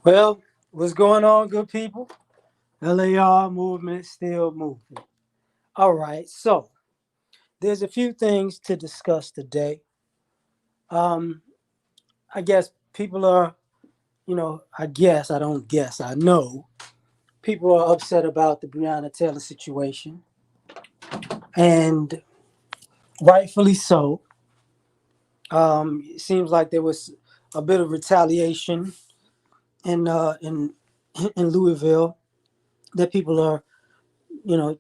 Well, what's going on, good people? L.A.R. movement still moving. All right, so there's a few things to discuss today. Um, I guess people are, I don't guess, I know people are upset about the Breonna Taylor situation, and rightfully so. It seems like there was a bit of retaliation in in Louisville that people are, you know,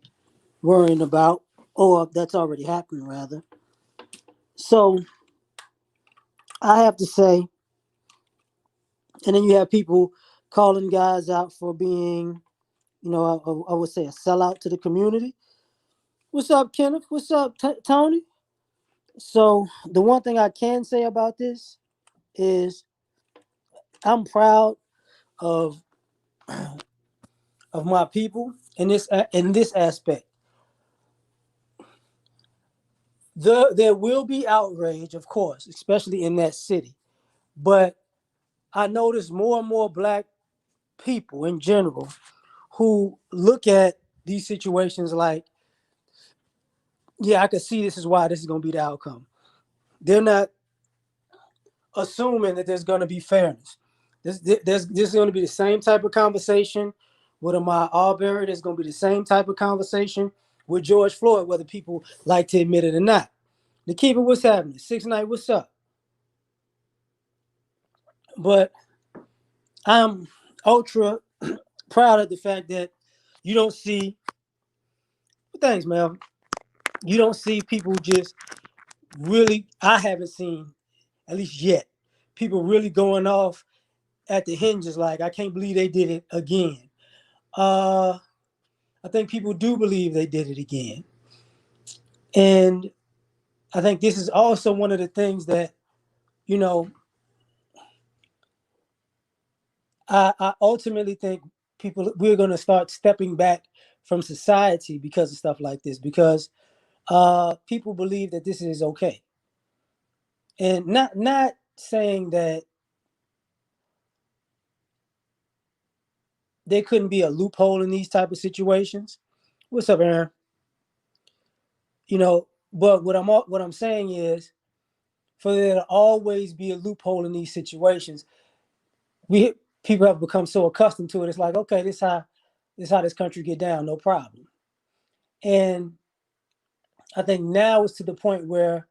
worrying about, or that's already happened rather. So I have to say, and then you have people calling guys out for being, I would say a sellout to the community. What's up, Kenneth? What's up, Tony? So the one thing I can say about this is I'm proud of my people in this aspect. There will be outrage, of course, especially in that city. But I notice more and more black people in general who look at these situations like, yeah, I can see this is why this is going to be the outcome. They're not assuming that there's going to be fairness. This is going to be the same type of conversation with Ahmaud Arbery. There's going to be the same type of conversation with George Floyd, whether people like to admit it or not. Nikita, what's happening? 6ix9ine, what's up? But I'm ultra proud of the fact that you don't see, thanks, Mel. You don't see people just really, I haven't seen, at least yet, people really going off at the hinges like, I can't believe they did it again. Uh, I think people do believe they did it again. And I think this is also one of the things that, you know, I ultimately think we're going to start stepping back from society because of stuff like this, because people believe that this is okay. And not saying that there couldn't be a loophole in these type of situations. What's up, Aaron? But what I'm saying is, for there to always be a loophole in these situations, we people have become so accustomed to it. It's like, okay, this how this country get down, no problem. And I think now it's to the point where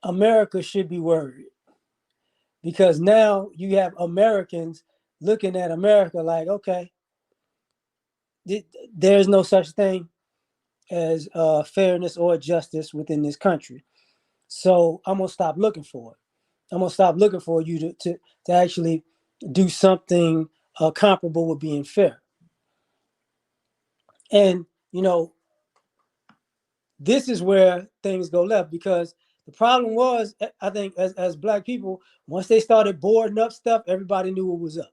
America should be worried, because now you have Americans looking at America like, okay, there's no such thing as fairness or justice within this country. So I'm gonna stop looking for it. I'm gonna stop looking for you to actually do something comparable with being fair. And this is where things go left, because the problem was, I think, as black people, once they started boarding up stuff, everybody knew what was up.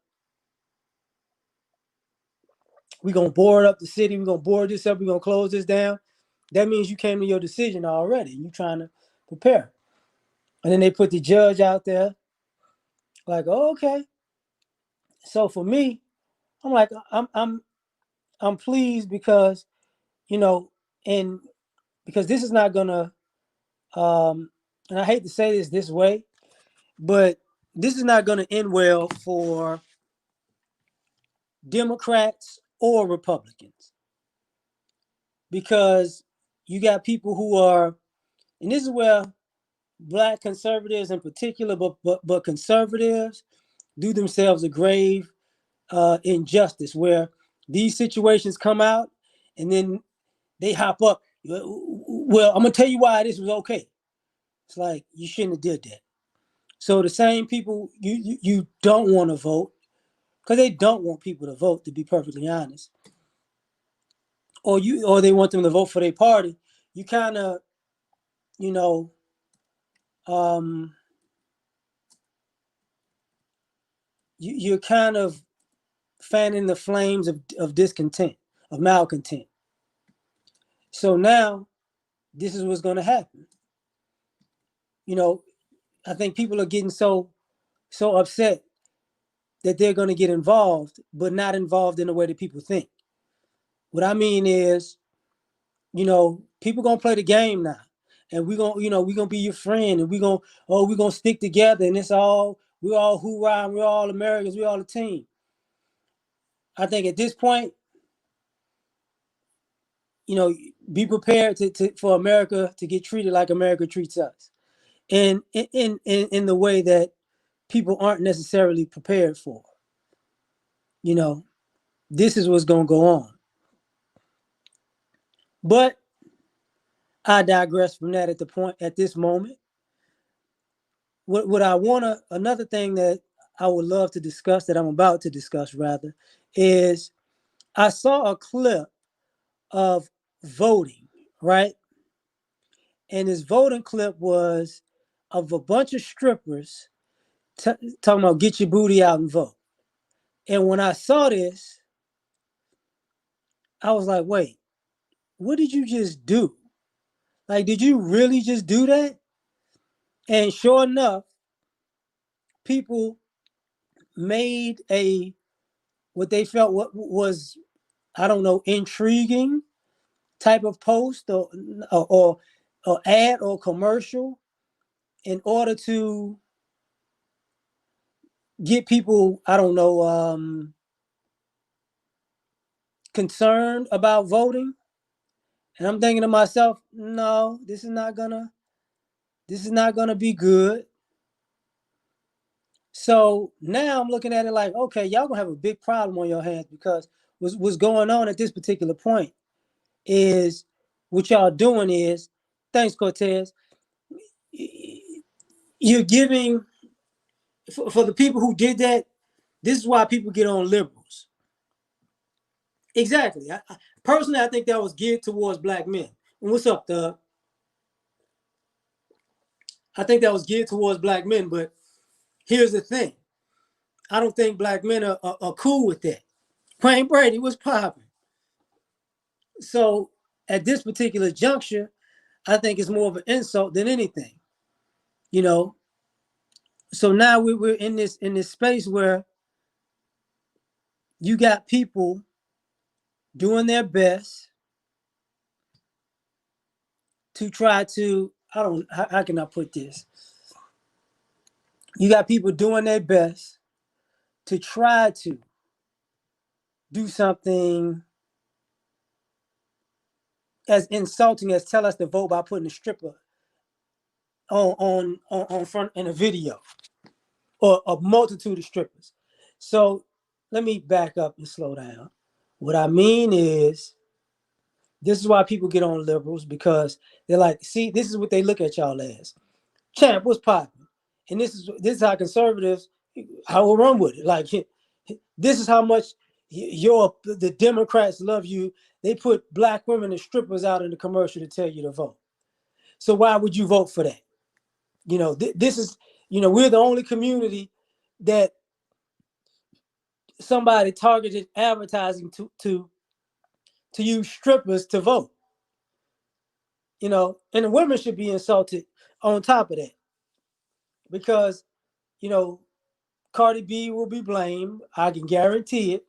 We're gonna board up the city. We're gonna board this up. We're gonna close this down. That means you came to your decision already. You trying to prepare. And then they put the judge out there, like, oh, okay. So for me, I'm like, I'm pleased because you know, and because this is not gonna, and I hate to say this way, but this is not gonna end well for Democrats or Republicans, because you got people who are, and this is where black conservatives in particular, but conservatives do themselves a grave injustice, where these situations come out and then they hop up. Well, I'm gonna tell you why this was okay. It's like, you shouldn't have did that. So the same people you don't want to vote, because they don't want people to vote, to be perfectly honest, or they want them to vote for their party. You kind of, you know, um, you're kind of fanning the flames of discontent, of malcontent. So now this is what's going to happen. You know, I think people are getting so upset that they're going to get involved, but not involved in the way that people think. What I mean is, people gonna play the game now, and we gonna be your friend, and we gonna stick together, and we're all hoorah, and we're all Americans, we're all a team. I think at this point, be prepared for America to get treated like America treats us, and in the way that people aren't necessarily prepared for. You know, this is what's gonna go on. But I digress from that at this moment. What I wanna Another thing that I would love to discuss, that I'm about to discuss rather, is I saw a clip of voting, right? And this voting clip was of a bunch of strippers talking about get your booty out and vote. And when I saw this, I was like, wait, what did you just do? Like, did you really just do that? And sure enough, people made a what they felt what was, I don't know, intriguing type of post or ad or commercial in order to get people, I don't know, concerned about voting. And I'm thinking to myself, no, this is not gonna be good. So now I'm looking at it like, okay, y'all gonna have a big problem on your hands, because what's going on at this particular point is what y'all doing is, thanks Cortez, you're giving, for the people who did that, this is why people get on liberals. Exactly. Personally, I think that was geared towards black men. And what's up, Doug? I think that was geared towards black men, but here's the thing. I don't think black men are cool with that. Wayne Brady was popping. So at this particular juncture, I think it's more of an insult than anything. You know. So now we're in this space where you got people doing their best to try to, I don't, how can I put this? You got people doing their best to try to do something as insulting as tell us to vote by putting a stripper on front in a video, or a multitude of strippers. So let me back up and slow down. What I mean is, this is why people get on liberals, because they're like, see, this is what they look at y'all as. Champ, what's popping? And this is how conservatives, I will run with it. Like, this is how much the Democrats love you. They put black women and strippers out in the commercial to tell you to vote. So why would you vote for that? This is, we're the only community that somebody targeted advertising to use strippers to vote. And the women should be insulted on top of that, because you know Cardi B will be blamed. I can guarantee it.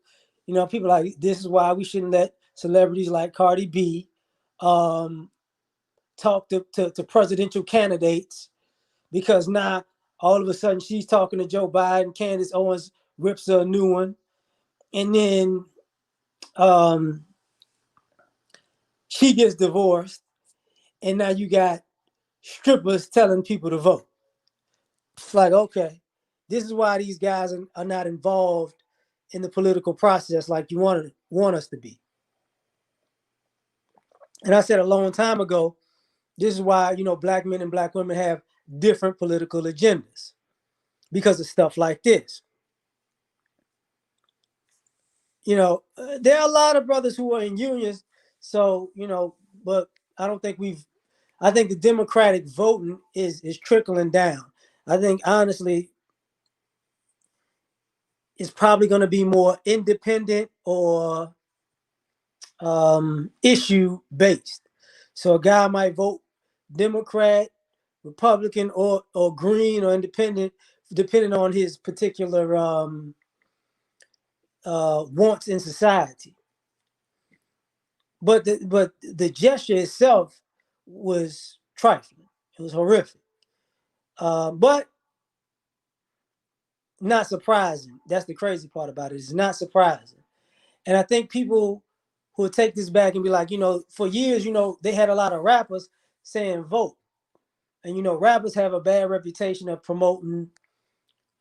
People like, this is why we shouldn't let celebrities like Cardi B talk to presidential candidates, because now all of a sudden she's talking to Joe Biden. Candace Owens rips her a new one, and then um, she gets divorced, and now you got strippers telling people to vote. It's like, okay, this is why these guys are not involved in the political process like you want us to be. And I said a long time ago, this is why black men and black women have different political agendas, because of stuff like this. There are a lot of brothers who are in unions, so but I don't think we've. I think the Democratic voting is trickling down. I think honestly, it's probably going to be more independent or issue based. So a guy might vote Democrat, Republican, or Green or Independent, depending on his particular wants in society. But the gesture itself was trifling. It was horrific. But not surprising. That's the crazy part about it. It's not surprising. And I think people who will take this back and be like, for years, they had a lot of rappers saying vote. And, rappers have a bad reputation of promoting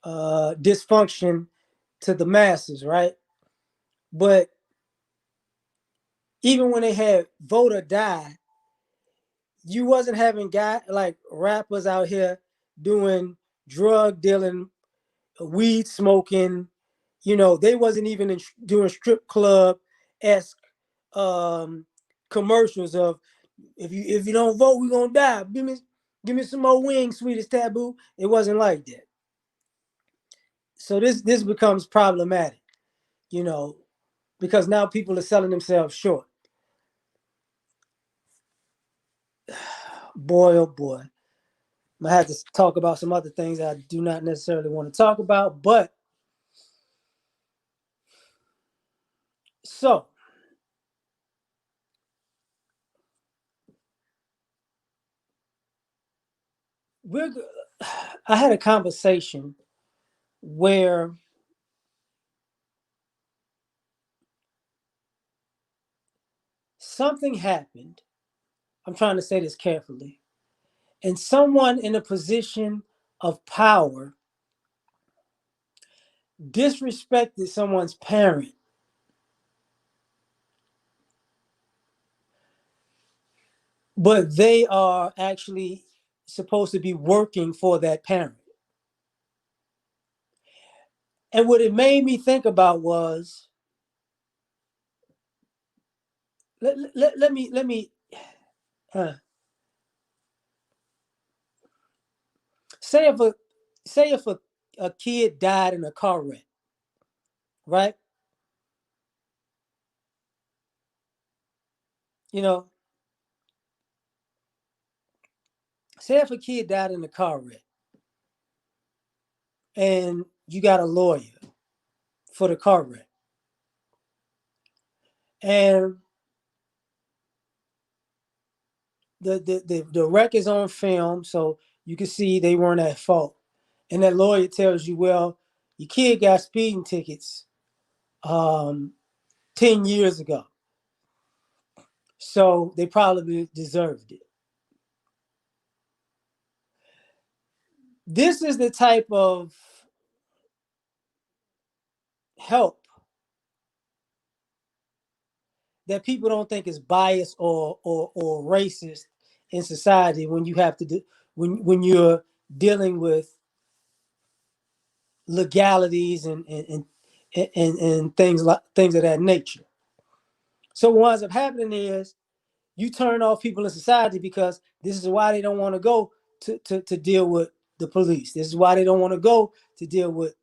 dysfunction to the masses, right? But even when they had vote or die, you wasn't having guy like rappers out here doing drug dealing, weed smoking. They wasn't even doing strip club esque commercials of if you don't vote, we gonna die. Give me some more wings, sweetest taboo. It wasn't like that. So this becomes problematic, you know, because now people are selling themselves short. Boy, oh boy. I had to talk about some other things I do not necessarily want to talk about, but so we're. I had a conversation where something happened. I'm trying to say this carefully, and someone in a position of power disrespected someone's parent, but they are actually supposed to be working for that parent. And what it made me think about was let me uh, say if a kid died in a car wreck, right? You know, say if a kid died in a car wreck and you got a lawyer for the car wreck, and the wreck is on film, so you can see they weren't at fault. And that lawyer tells you, well, your kid got speeding tickets 10 years ago, so they probably deserved it. This is the type of help that people don't think is biased or racist in society when you have to do when you're dealing with legalities and things of that nature. So what ends up happening is you turn off people in society because this is why they don't want to go to deal with the police. This is why they don't want to go to deal with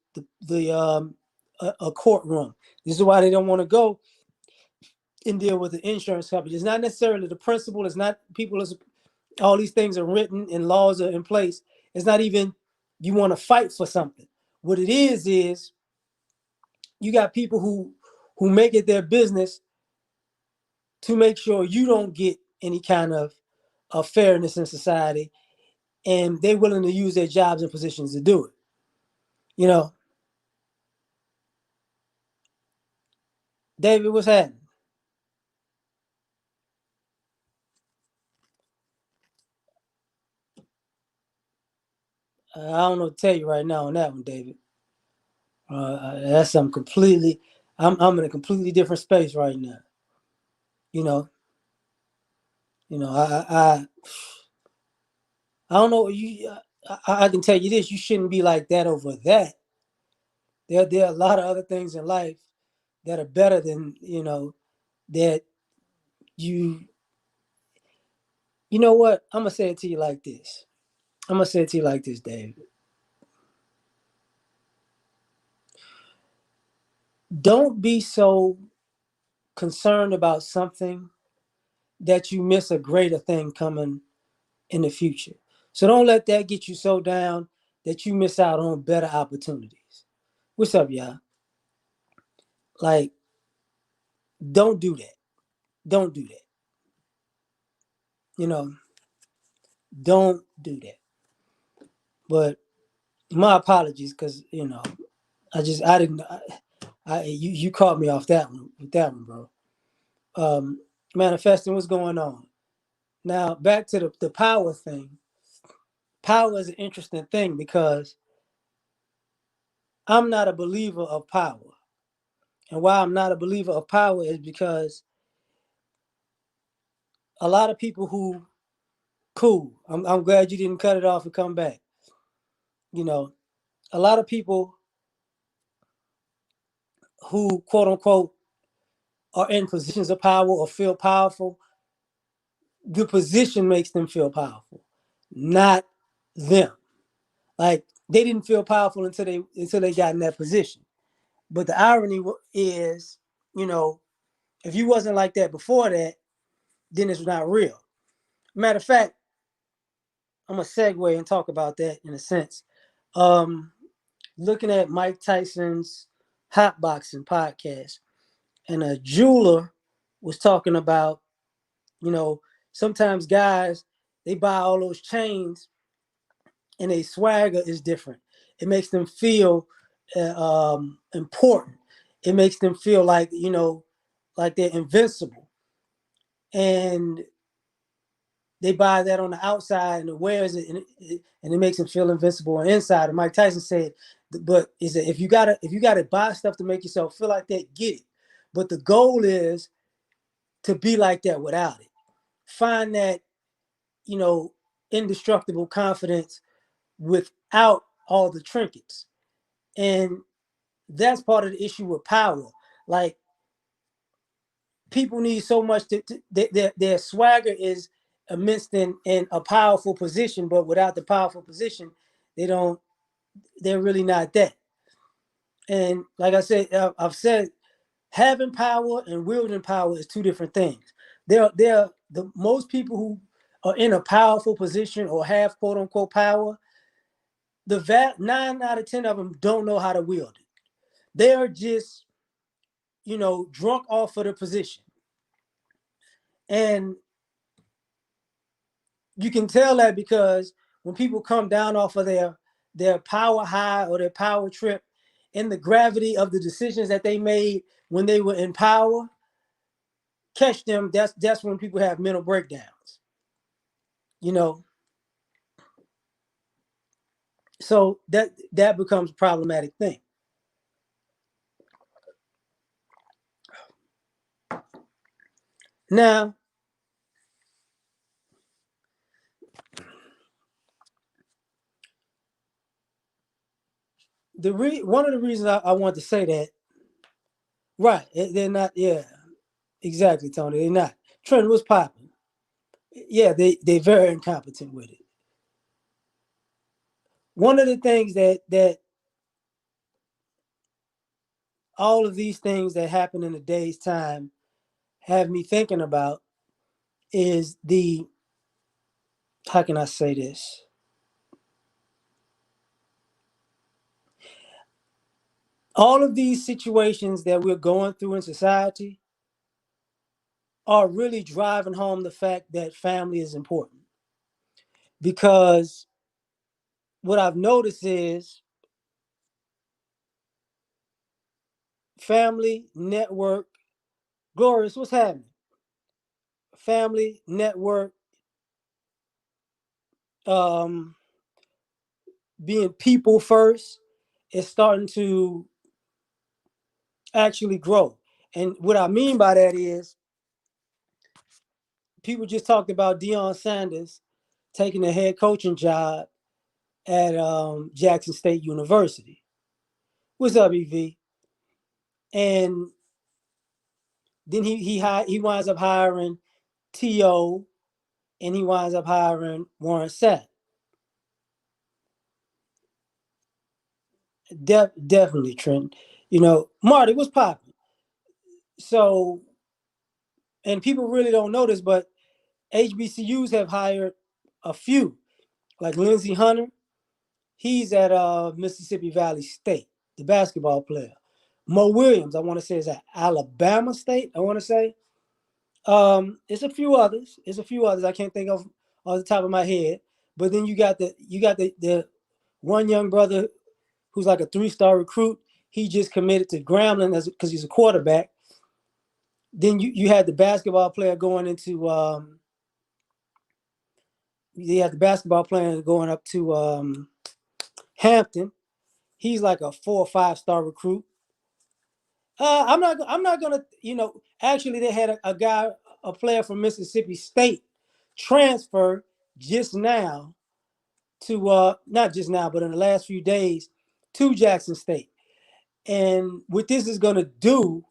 a courtroom. This is why they don't want to go and deal with the insurance company. It's not necessarily the principle. It's not people. All these things are written and laws are in place. It's not even you want to fight for something. What it is you got people who make it their business to make sure you don't get any kind of fairness in society, and they're willing to use their jobs and positions to do it. You know, David, what's happening? I don't know what to tell you right now on that one, David. That's something completely. I'm in a completely different space right now. You know, I don't know. I can tell you this: you shouldn't be like that over that. There are a lot of other things in life that are better than that you. You know what? I'm gonna say it to you like this. I'm gonna say it to you like this, David. Don't be so concerned about something that you miss a greater thing coming in the future. So don't let that get you so down that you miss out on better opportunities. What's up, y'all? Like, don't do that. Don't do that. You know, don't do that. But my apologies, because I didn't. You caught me off that one with that one, bro. Um, Manifesting, what's going on? Now back to the power thing. Power is an interesting thing because I'm not a believer of power. And why I'm not a believer of power is because a lot of people who cool. I'm glad you didn't cut it off and come back. You know, a lot of people who quote unquote are in positions of power or feel powerful, the position makes them feel powerful, not them. Like they didn't feel powerful until they got in that position. But the irony is, you know, if you wasn't like that before that, then it's not real. Matter of fact, I'm gonna segue and talk about that in a sense. Um, Looking at Mike Tyson's hot boxing podcast, and a jeweler was talking about, you know, sometimes guys they buy all those chains and their swagger is different. It makes them feel important. It makes them feel like like they're invincible, and they buy that on the outside and it wears it, and it makes them feel invincible on the inside. And Mike Tyson said, "But is it if you gotta buy stuff to make yourself feel like that, get it. But the goal is to be like that without it. Find that you know indestructible confidence without all the trinkets." And that's part of the issue with power. Like people need so much their swagger is immense in a powerful position, but without the powerful position, they don't. They're really not that. And like I said, I've said, having power and wielding power is two different things. They're the most people who are in a powerful position or have quote unquote power. The 9 out of 10 of them don't know how to wield it. They are just drunk off of the position. And you can tell that because when people come down off of their power high or their power trip, in the gravity of the decisions that they made when they were in power, catch them. That's when people have mental breakdowns. You know, so that becomes a problematic thing. Now, one of the reasons I want to say that, right? They're not. Yeah, exactly, Tony. They're not. Trent was popping. Yeah, they're very incompetent with it. One of the things that all of these things that happen in a day's time have me thinking about is the how can I say this? All of these situations that we're going through in society are really driving home the fact that family is important. Because what I've noticed is family, network, Glorious, what's happening? Family, network, um, being people first is starting to actually grow. And what I mean by that is people just talked about Deion Sanders taking a head coaching job at Jackson State University. What's up, EV? And then he winds up hiring To, and he winds up hiring Warren Sapp. Definitely, Trent. Marty, what's popping? So, and people really don't know this, but HBCUs have hired a few, like Lindsey Hunter. He's at Mississippi Valley State, the basketball player. Mo Williams, I want to say, is at Alabama State. I want to say. It's a few others. It's a few others I can't think of off the top of my head. But then you got the one young brother who's like a 3-star recruit. He just committed to Grambling as because he's a quarterback. Then you had the basketball player going into you had the basketball player going up to Hampton. He's like a 4 or 5-star recruit. I'm not gonna. Actually, they had a guy, a player from Mississippi State, transfer just now to not just now, but in the last few days to Jackson State. And what this is gonna do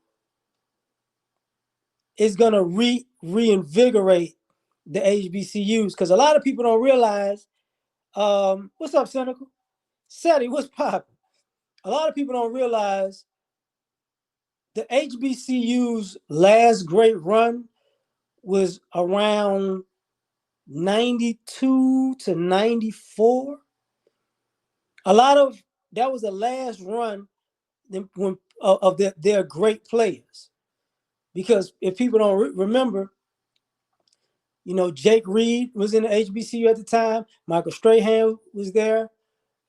is gonna reinvigorate the HBCUs because a lot of people don't realize. What's up, Cynical? Seti, what's popping? A lot of people don't realize the HBCU's last great run was around 92 to 94. A lot of that was the last run of their great players. Because if people don't remember, Jake Reed was in the HBCU at the time. Michael Strahan was there.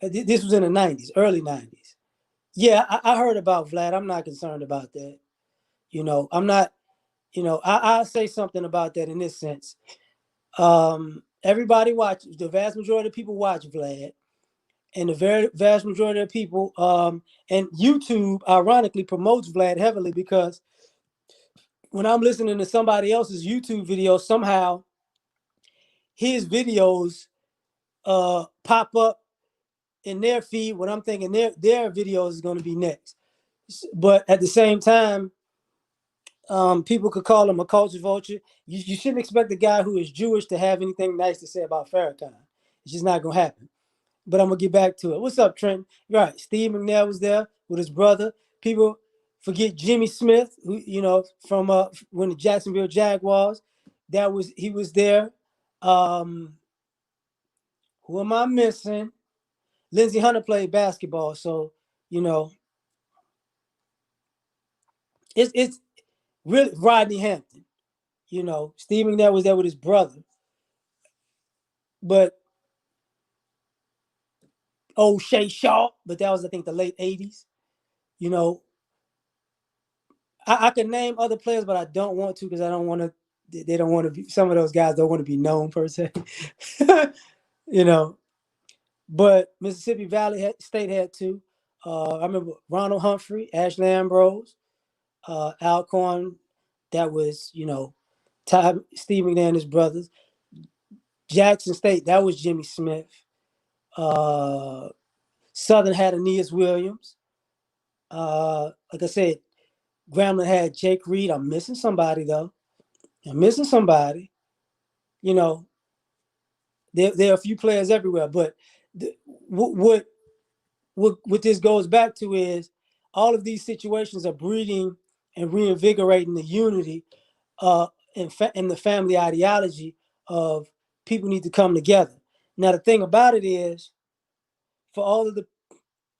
This was in the 90s, early 90s. Yeah, I heard about Vlad. I'm not concerned about that. I'm not, I'll say something about that in this sense. Everybody watches, the vast majority of people watch Vlad, and the very vast majority of people, and YouTube ironically promotes Vlad heavily because when I'm listening to somebody else's YouTube video, somehow his videos pop up in their feed when I'm thinking their video is going to be next. But at the same time, people could call him a culture vulture. You shouldn't expect a guy who is Jewish to have anything nice to say about Farrakhan. It's just not going to happen. But I'm going to get back to it. What's up, Trent? You're right. Steve McNair was there with his brother. People forget Jimmy Smith, who, from when the Jacksonville Jaguars. He was there. Who am I missing? Lindsey Hunter played basketball, so you know it's really Rodney Hampton. Steve McNair was there with his brother, but Shay Shaw, but that was I think the late '80s. You know, I could name other players, but I don't want to because I don't want to. They don't want to be. Some of those guys don't want to be known per se. you know, but Mississippi Valley State had two. I remember Ronald Humphrey, Ashley Ambrose, Alcorn. That was Ty, Steve McNair and his brothers. Jackson State. That was Jimmy Smith. Uh, Southern had Aeneas Williams. Like I said, Grambling had Jake Reed. I'm missing somebody though. I'm missing somebody. You know, there are a few players everywhere, but what what this goes back to is all of these situations are breeding and reinvigorating the unity in the family ideology of people need to come together. Now the thing about it is, for all of the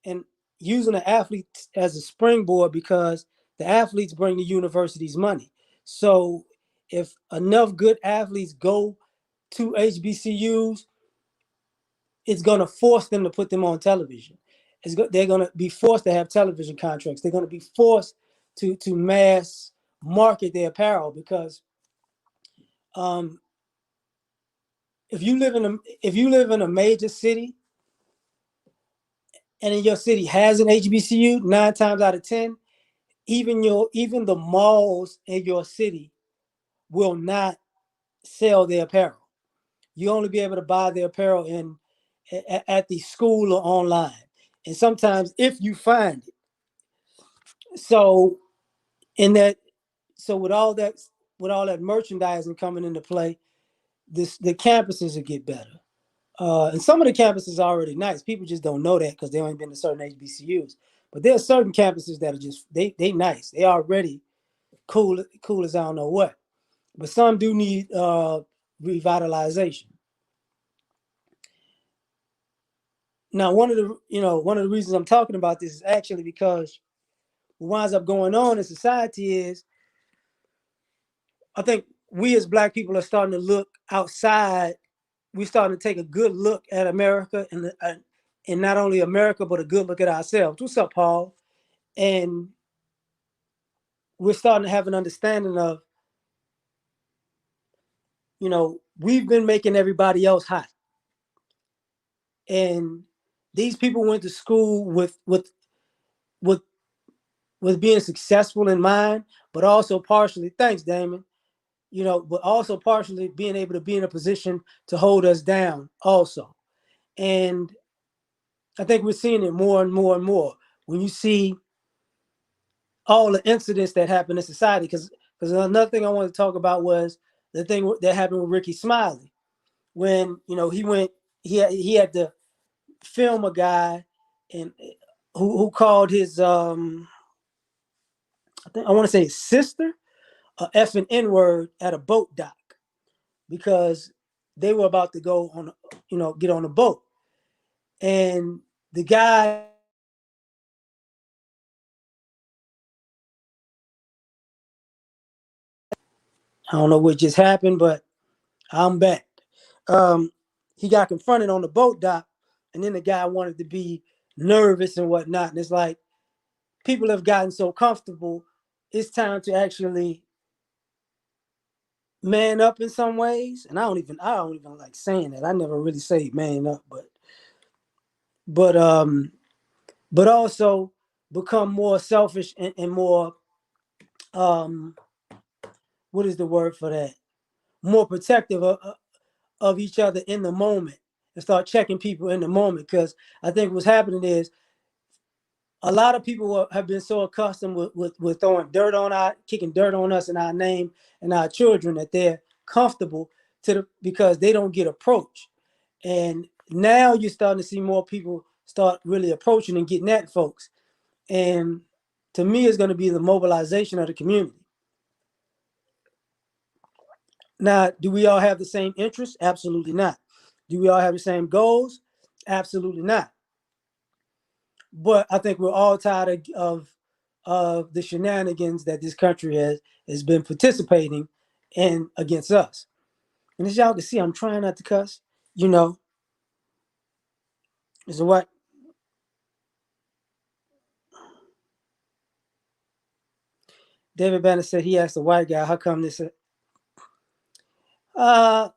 and using the athletes as a springboard because the athletes bring the universities money. So if enough good athletes go to HBCUs, it's going to force them to put them on television. They're going to be forced to have television contracts. They're going to be forced to mass market their apparel because um, if you live in a major city and in your city has an HBCU, 9 times out of 10, even the malls in your city will not sell their apparel. You only be able to buy their apparel at the school or online, and sometimes if you find it. So in that, so with all that merchandising coming into play, the campuses will get better. And some of the campuses are already nice. People just don't know that because they haven't been to certain HBCUs. But there are certain campuses that are just they nice. They already cool as I don't know what. But some do need revitalization. Now, one of the reasons I'm talking about this is actually because what winds up going on in society is, I think we as Black people are starting to look outside. We're starting to take a good look at America and not only America, but a good look at ourselves. What's up, Paul? And we're starting to have an understanding of, we've been making everybody else hot. And these people went to school with with being successful in mind, but also partially, thanks, Damon, but also partially being able to be in a position to hold us down also. And I think we're seeing it more and more and more when you see all the incidents that happen in society. Because another thing I wanted to talk about was the thing that happened with Ricky Smiley when he had to film a guy and who called his I want to say his sister a F and N word at a boat dock because they were about to go on, get on a boat. And the guy, I don't know what just happened, but I'm back. Um, he got confronted on the boat dock, and then the guy wanted to be nervous and whatnot. And it's like people have gotten so comfortable. It's time to actually man up in some ways. And I don't even like saying that. I never really say man up, but but also become more selfish and more um what is the word for that? More protective of each other in the moment and start checking people in the moment. Because I think what's happening is a lot of people have been so accustomed with throwing kicking dirt on us and our name and our children that they're comfortable because they don't get approached. And now you're starting to see more people start really approaching and getting at folks. And to me, it's going to be the mobilization of the community. Now, do we all have the same interests? Absolutely not. Do we all have the same goals? Absolutely not. But I think we're all tired of the shenanigans that this country has been participating in against us. And as y'all can see, I'm trying not to cuss. You know, is what David Banner said. He asked the white guy, "How come this?" Uh,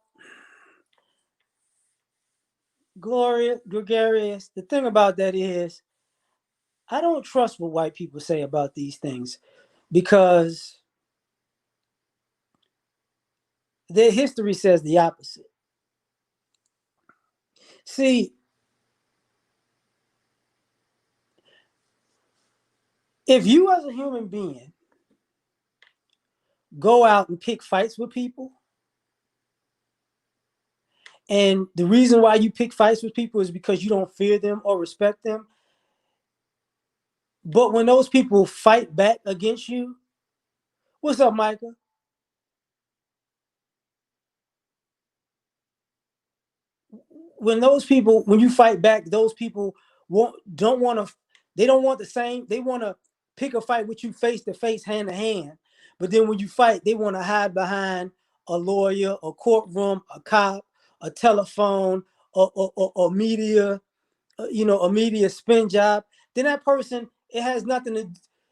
Gloria Gregarious. The thing about that is, I don't trust what white people say about these things because their history says the opposite. See, if you as a human being go out and pick fights with people, and the reason why you pick fights with people is because you don't fear them or respect them, but when those people fight back against you, what's up, Micah? When you fight back, those people don't want to. They don't want the same. They want to pick a fight with you face to face, hand to hand. But then when you fight, they want to hide behind a lawyer, a courtroom, a cop, a telephone, or media. A media spin job. Then that person, it has nothing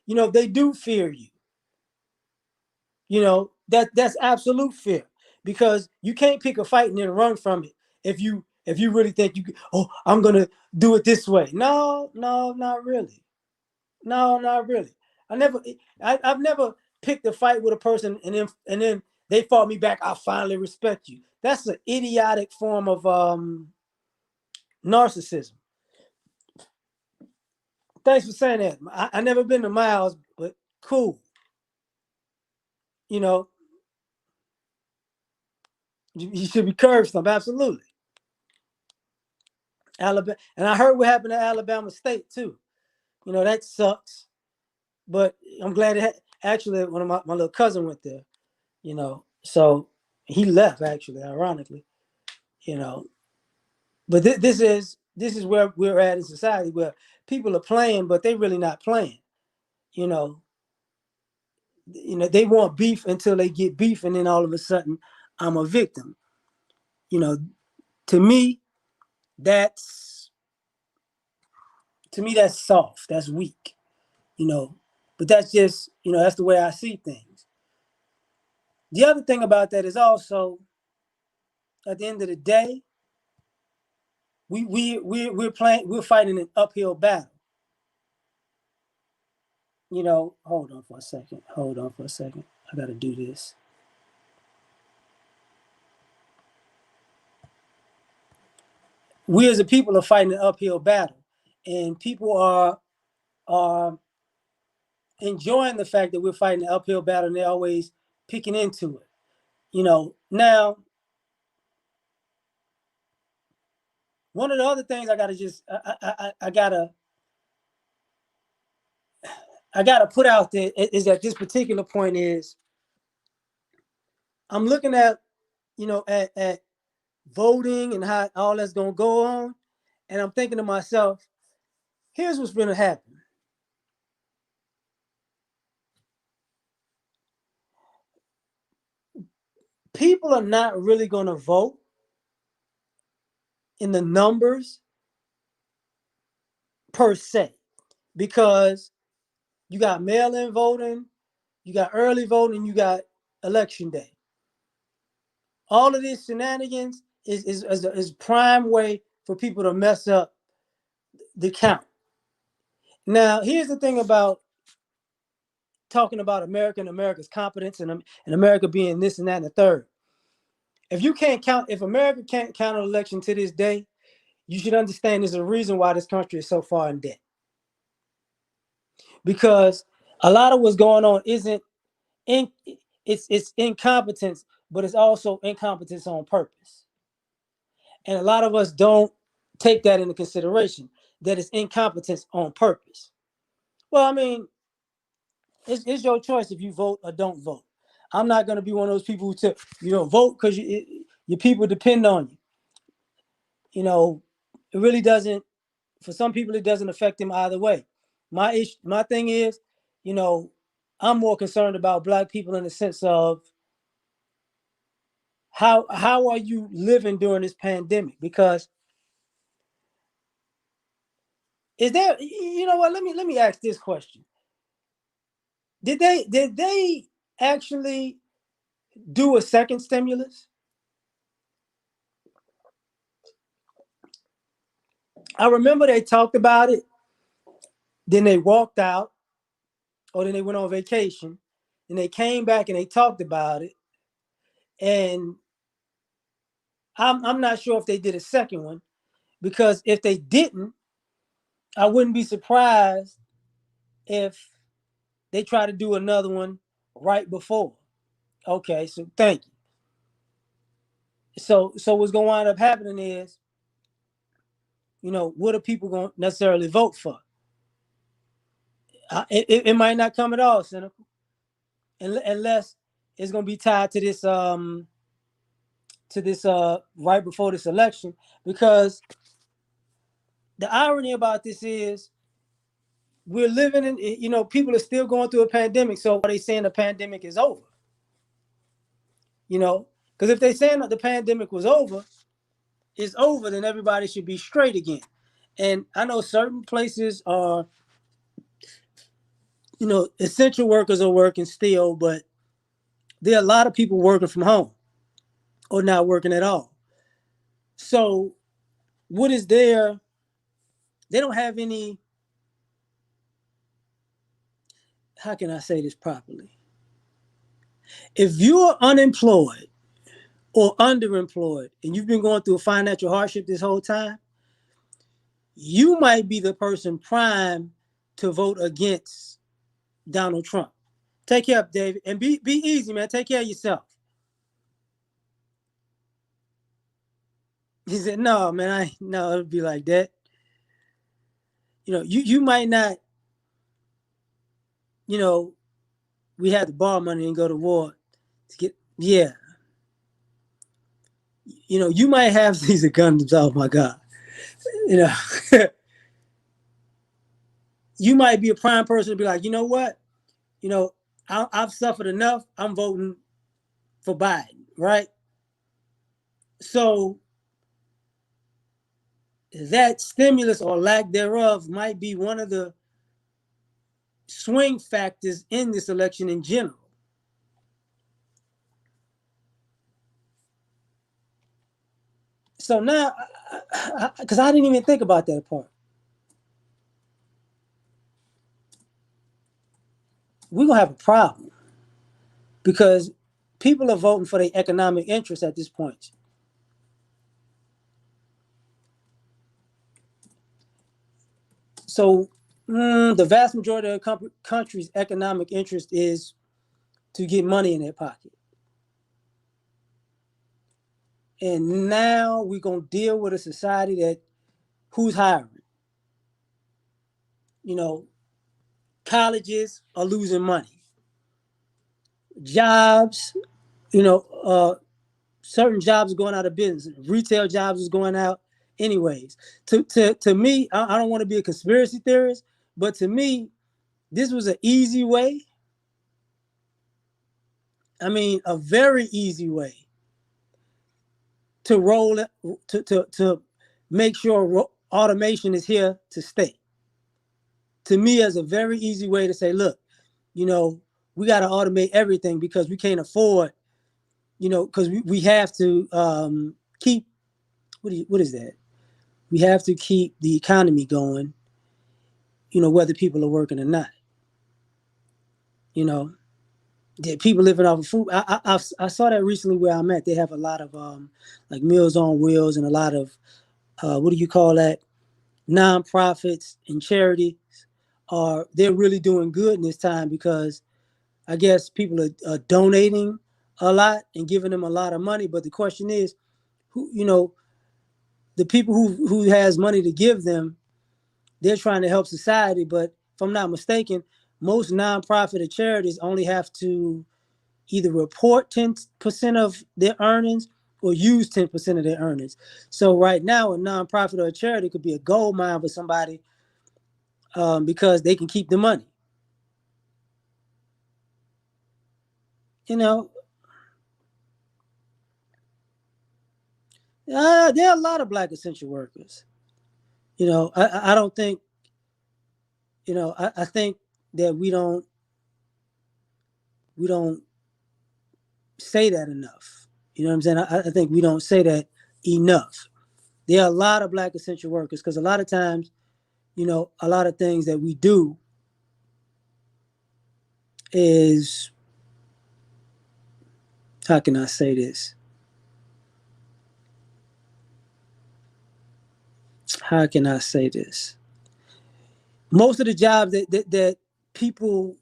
to. They do fear you. That's absolute fear because you can't pick a fight and then run from it if you really think you I'm gonna do it this way. No, no, not really. No, not really. I've never picked a fight with a person and then they fought me back. I finally respect you. That's an idiotic form of narcissism. Thanks for saying that. I never been to Miles, but cool. You know, you should be curbed some. Absolutely. Alabama, and I heard what happened to Alabama State too. That sucks. But I'm glad actually one of my little cousin went there. So he left actually, ironically. You know, but this is where we're at in society where people are playing, but they really not playing. you know, they want beef until they get beef, and then all of a sudden, I'm a victim. You know, to me, that's that's soft. That's weak. You know, but that's just that's the way I see things. The other thing about that is also at the end of the day, we're fighting an uphill battle. Hold on for a second. Hold on for a second. I got to do this. We as a people are fighting an uphill battle, and people are enjoying the fact that we're fighting an uphill battle, and they're always picking into it. Now one of the other things I gotta put out there is that this particular point is I'm looking at at voting and how all that's gonna go on, and I'm thinking to myself, here's what's gonna happen. People are not really gonna vote in the numbers per se, because you got mail-in voting, you got early voting, you got election day. All of these shenanigans is prime way for people to mess up the count. Now, here's the thing about talking about America and America's competence and America being this and that and the third. If America can't count an election to this day, you should understand there's a reason why this country is so far in debt. Because a lot of what's going on isn't in it's incompetence, but it's also incompetence on purpose. And a lot of us don't take that into consideration, that it's incompetence on purpose. Well, I mean, it's your choice if you vote or don't vote. I'm not going to be one of those people who tell vote because your people depend on you. It really doesn't. For some people, it doesn't affect them either way. My thing is, I'm more concerned about Black people in the sense of how are you living during this pandemic? Because is there, what? Let me ask this question. Did they actually do a second stimulus? I remember they talked about it, then they walked out, or then they went on vacation, and they came back and they talked about it. And I'm not sure if they did a second one, because if they didn't, I wouldn't be surprised if they try to do another one right before. Okay, so thank you. So what's gonna wind up happening is, what are people gonna necessarily vote for? It might not come at all, cynical, unless it's gonna be tied to this right before this election. Because the irony about this is we're living in, people are still going through a pandemic. So are they saying the pandemic is over? Because if they saying that the pandemic was over, it's over, then everybody should be straight again. And I know certain places are, essential workers are working still, but there are a lot of people working from home or not working at all. So what is there? They don't have any, how can I say this properly? If you're unemployed or underemployed and you've been going through a financial hardship this whole time, you might be the person prime to vote against Donald Trump. Take care, David, and be easy, man. Take care of yourself. He said, "No, man, no, it'll be like that. You might not. You know, we had to borrow money and go to war to get. Yeah, you might have these guns. Oh my God, you know." you might be a prime person to be like, you know what, you know, I've suffered enough. I'm voting for Biden, right? So that stimulus or lack thereof might be one of the swing factors in this election in general. So now, because I didn't even think about that part, we're gonna have a problem because people are voting for their economic interests at this point. So the vast majority of the country's economic interest is to get money in their pocket. And now we're gonna deal with a society that who's hiring. You know, colleges are losing money. Jobs, you know, certain jobs are going out of business. Retail jobs is going out anyways. To me, I don't want to be a conspiracy theorist, but to me, this was an easy way. I mean, a very easy way to roll it, to make sure automation is here to stay. To me, as a very easy way to say, look, you know, we got to automate everything because we can't afford, you know, because we have to keep what is that? We have to keep the economy going, you know, whether people are working or not. You know, people living off of food. I saw that recently where I'm at. They have a lot of like Meals on Wheels and a lot of what do you call that? Nonprofits and charities are they're really doing good in this time because I guess people are donating a lot and giving them a lot of money. But the question is, who you know, the people who has money to give them, they're trying to help society. But if I'm not mistaken, most nonprofit or charities only have to either report 10% of their earnings or use 10% of their earnings. So right now, a nonprofit or a charity could be a gold mine for somebody because they can keep the money. You know, there are a lot of black essential workers. You know, I don't think, you know, I think that we don't say that enough. You know what I'm saying? I think we don't say that enough. There are a lot of black essential workers because a lot of times, you know, a lot of things that we do is how can I say this? How can I say this? Most of the jobs that people,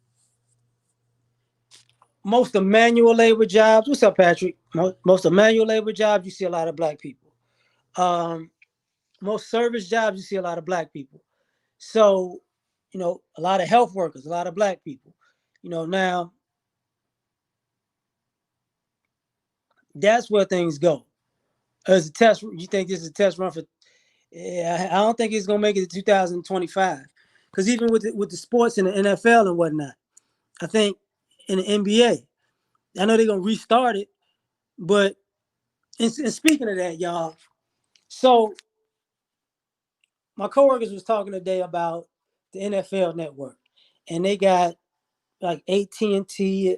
most of manual labor jobs. What's up, Patrick? Most of manual labor jobs, you see a lot of black people. Um, most service jobs, you see a lot of black people. So, you know, a lot of health workers, a lot of black people. You know, now that's where things go. As a test, you think this is a test run for? Yeah, I don't think it's gonna make it to 2025. Because even with the sports in the NFL and whatnot, I think in the NBA, I know they're gonna restart it. But and speaking of that, y'all, so my coworkers was talking today about the NFL network, and they got like AT&T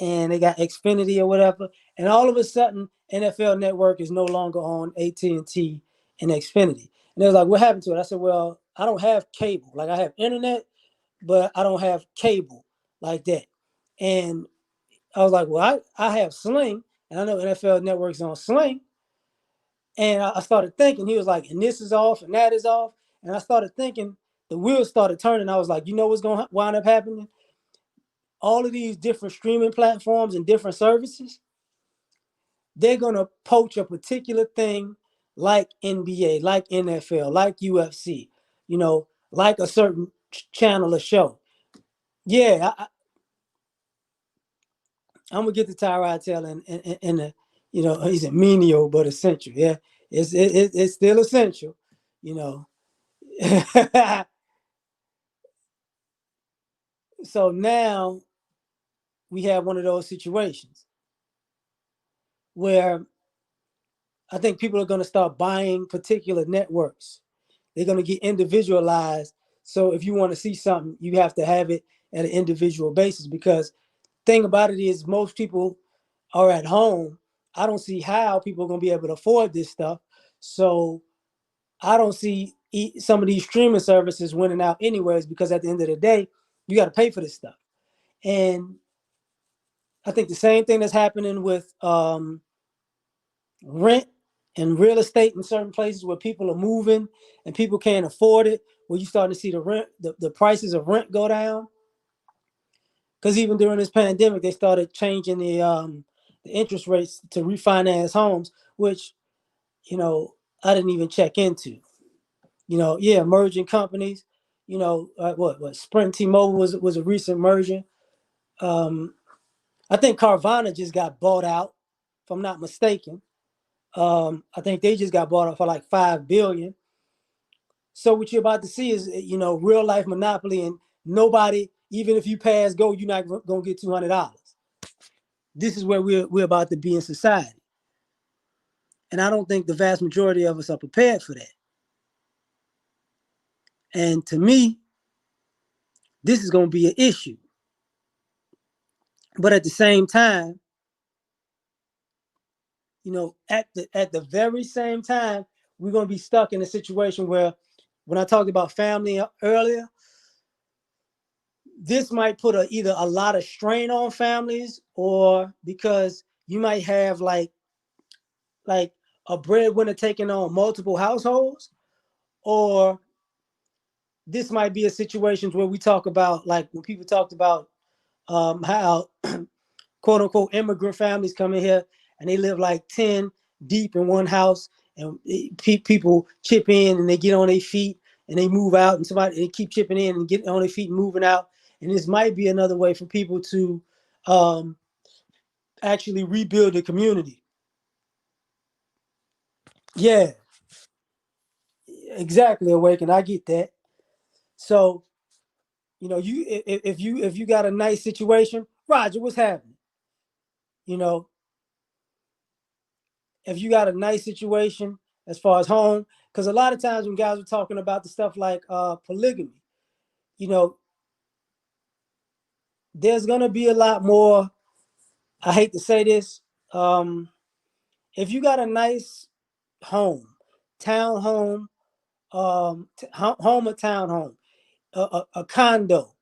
and they got Xfinity or whatever, and all of a sudden NFL Network is no longer on AT&T and Xfinity. And they was like, "What happened to it?" I said, "Well, I don't have cable. Like I have internet, but I don't have cable like that." And I was like, "Well, I have Sling, and I know NFL Network's on Sling." And I started thinking, he was like, "And this is off, and that is off." And I started thinking, the wheels started turning. I was like, "You know what's going to wind up happening? All of these different streaming platforms and different services, they're going to poach a particular thing like NBA, like NFL, like UFC, you know, like a certain channel or show." Yeah, I'm going to get the Tyrod Taylor and the, you know, he's a menial but essential. Yeah, it's still essential, you know. So now we have one of those situations where I think people are going to start buying particular networks. They're going to get individualized. So if you want to see something, you have to have it at an individual basis because thing about it is most people are at home. I don't see how people are going to be able to afford this stuff. So I don't see some of these streaming services winning out anyways because at the end of the day, you got to pay for this stuff. And I think the same thing that's happening with rent and real estate in certain places where people are moving and people can't afford it, where you starting to see the prices of rent go down. Because even during this pandemic, they started changing the interest rates to refinance homes, which I didn't even check into. Yeah, merging companies. What Sprint T-Mobile was a recent merger. Um, I think Carvana just got bought out, if I'm not mistaken. I think they just got bought out for like 5 billion. So what you're about to see is real life monopoly, and nobody, even if you pass go, you're not gonna get $200. This is where we're about to be in society, and I don't think the vast majority of us are prepared for that. And to me, this is gonna be an issue. But at the same time, at the very same time, we're gonna be stuck in a situation where, when I talked about family earlier, this might put either a lot of strain on families, or because you might have like a breadwinner taking on multiple households, or this might be a situation where we talk about, like when people talked about how quote unquote immigrant families come in here and they live like 10 deep in one house, and people chip in and they get on their feet and they move out, and somebody they keep chipping in and getting on their feet and moving out. And this might be another way for people to um, actually rebuild the community. Yeah, exactly. Awaken. I get that. So you if you got a nice situation, Roger, what's happening? You know, if you got a nice situation as far as home, because a lot of times when guys are talking about the stuff like polygamy, you know, there's gonna be a lot more. I hate to say this. Um, if you got a nice home, town home, home or town home, a condo,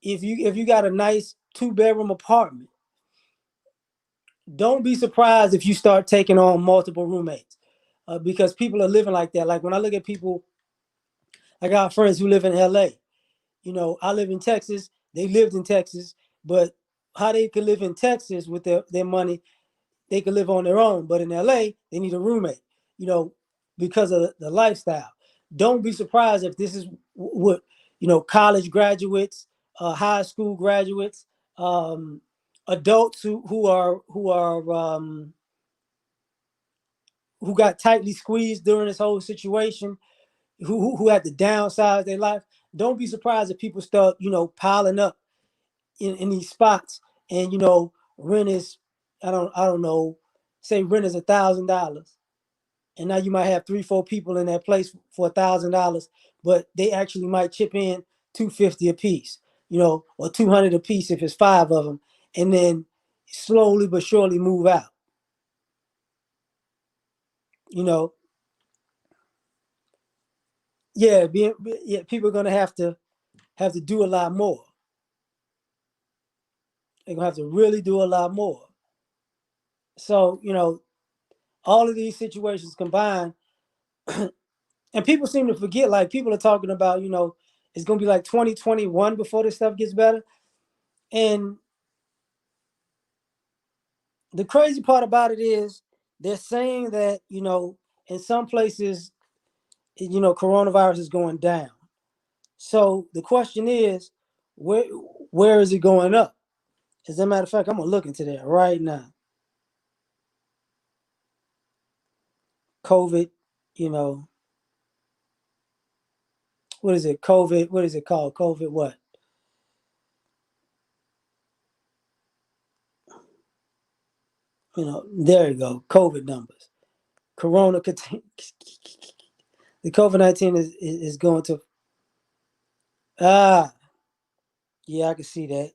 if you got a nice 2 bedroom apartment, don't be surprised if you start taking on multiple roommates, because people are living like that. Like when I look at people, I got friends who live in L.A. I live in Texas. They lived in Texas, but how they could live in Texas with their money, they could live on their own. But in LA, they need a roommate, you know, because of the lifestyle. Don't be surprised if this is what, college graduates, high school graduates, adults who got tightly squeezed during this whole situation, who had to downsize their life. Don't be surprised if people start, piling up in these spots, and rent is, I don't know, say rent is $1,000, and now you might have 3 4 people in that place for $1,000, but they actually might chip in 250 a piece, or 200 a piece if it's 5 of them, and then slowly but surely move out. You know, yeah, yeah, people are gonna have to do a lot more. They're gonna have to really do a lot more. So all of these situations combined, and people seem to forget. Like people are talking about, it's gonna be like 2021 before this stuff gets better. And the crazy part about it is they're saying that in some places, coronavirus is going down. So the question is, where where is it going up? As a matter of fact, I'm gonna look into that right now. COVID, you know, what is it? COVID, what is it called? COVID what? There you go. COVID numbers. Corona, the COVID-19 is going to, ah, yeah, I can see that.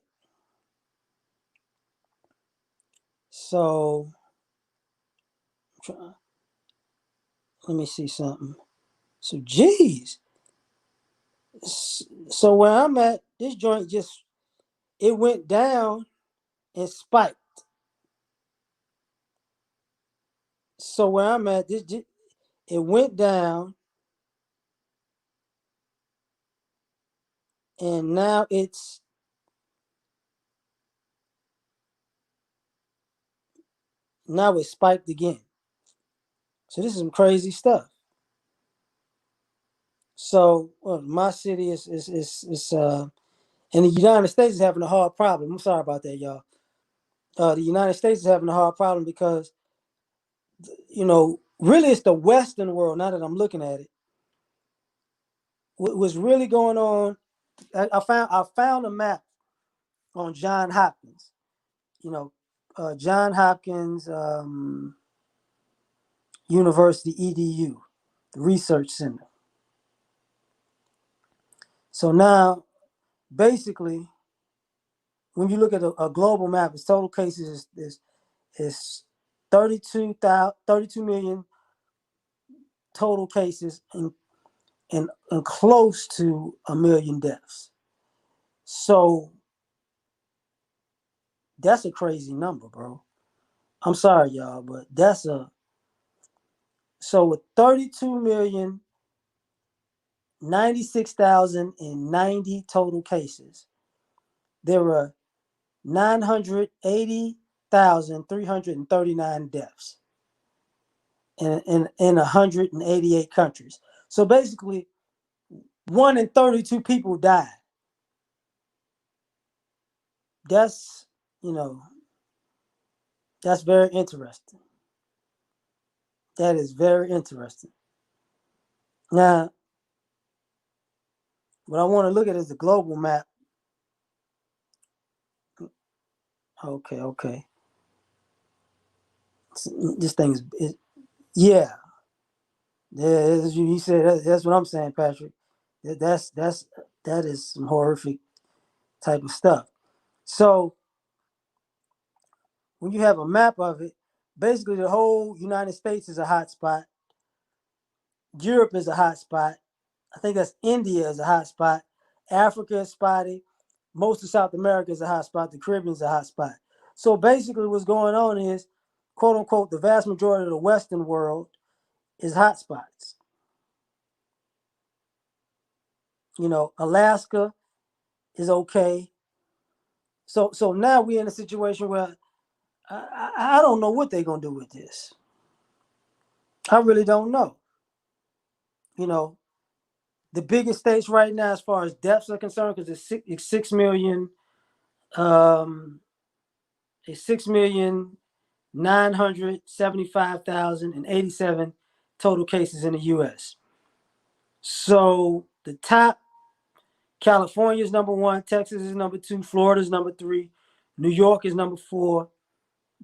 So, let me see something. So, geez. So where I'm at, this joint just, it went down and spiked. So where I'm at, it went down and now it's spiked again. So this is some crazy stuff. So my city is and the United States is having a hard problem. I'm sorry about that, y'all. The United States is having a hard problem because really it's the Western world. Now that I'm looking at it, what's really going on? I found a map on John Hopkins. You know, John Hopkins University EDU, the research center. So now, basically, when you look at a global map, its total cases is 32 million total cases and close to a million deaths. So that's a crazy number, bro. I'm sorry, y'all, but so with 32 million 96,090 total cases, there were 980,339 deaths in 188 countries. So basically, 1 in 32 people died. That's, you know, that's very interesting. That is very interesting. Now, what I want to look at is the global map. Okay, okay. This thing yeah, yeah. As you said, that's what I'm saying, Patrick. That is some horrific type of stuff. So when you have a map of it, basically the whole United States is a hot spot. Europe is a hot spot. I think that's India is a hot spot. Africa is spotty. Most of South America is a hot spot. The Caribbean is a hot spot. So basically, what's going on is, quote unquote, the vast majority of the Western world is hot spots. Alaska is okay. So now we're in a situation where I don't know what they're gonna do with this. I really don't know. You know, the biggest states right now, as far as deaths are concerned, because it's 6 million, it's 6,975,087 total cases in the U.S. So the top, California is number one, Texas is number two, Florida is number three, New York is number four,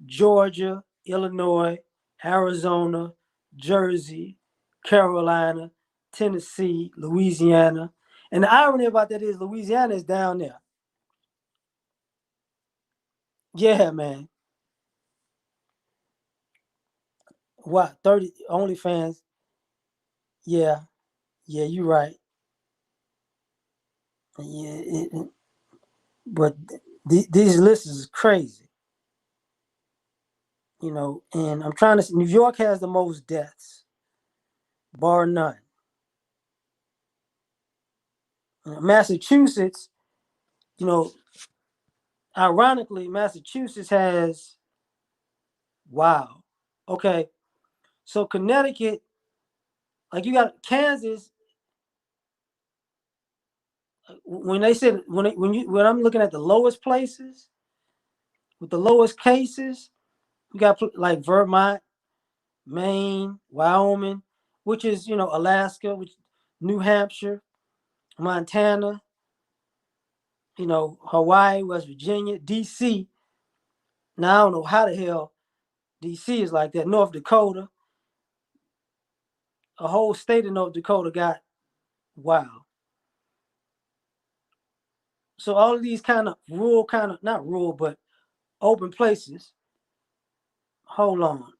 Georgia, Illinois, Arizona, Jersey, Carolina, Tennessee, Louisiana. And the irony about that is Louisiana is down there. Yeah, man. What? 30 OnlyFans? Yeah, yeah, you're right. Yeah, but these lists is crazy, And I'm trying to see. New York has the most deaths, bar none. Massachusetts, you know, ironically, Massachusetts has, wow. Okay, so Connecticut, like you got Kansas. When they said when I'm looking at the lowest places with the lowest cases, we got like Vermont, Maine, Wyoming, which is Alaska, which New Hampshire, Montana, Hawaii, West Virginia, D.C. Now I don't know how the hell DC is like that. North Dakota, a whole state of North Dakota got wild. So all of these kind of rural, kind of not rural, but open places. Hold on.